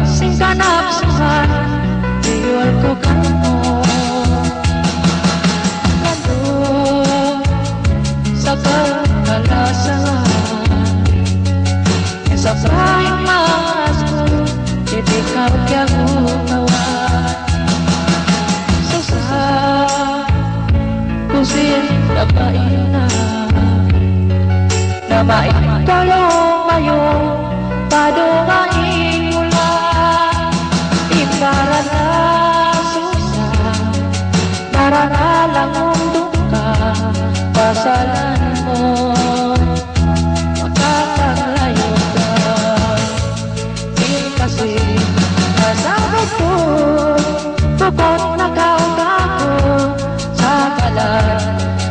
Sing kanapsuhan Diol ko kamo Lalo Sa kagalasan Sa praying mas ko Jadi kau kaya gumawan Susa Kusir Nabain na maitolong mayo padungain mula ibarat na susah naranalang mong duka pasalan mo makakalayo ka kasi nasabi ko bukod na kaugago sa kalan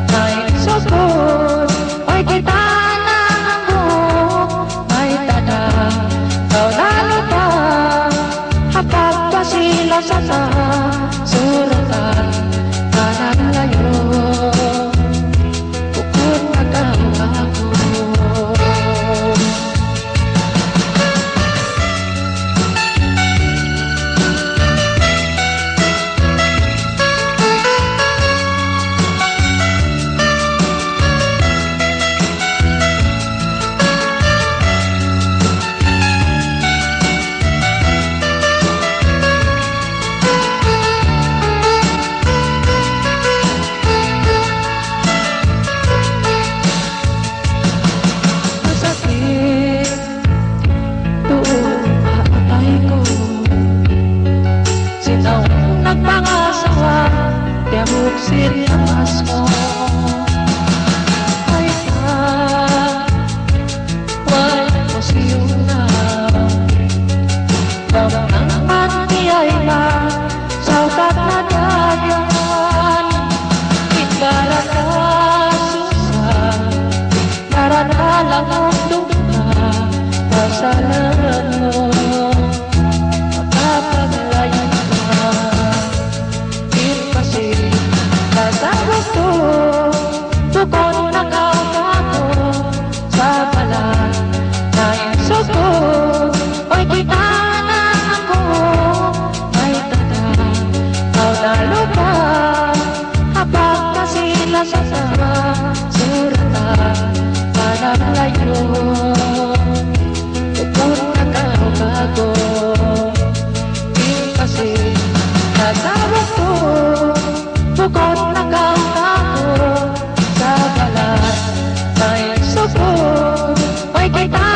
na isukod ay kita sana suratan kanan layo ukun agam aku Sirias mo ay ka wala mo siyuna bawang naman niya'y na saukat na dayan ibarat ka susah naranalang ang duka pasalan mo makapaglayo ka kasi Kasabot ko, bukod na kaugago sa balat na isukod oy kita na ako may tata kau na lupa habang kasila sa sama suratan panang layo bukod na kaugago kasi kasabot ko bukod na kaugago sa balat na isukod ay kita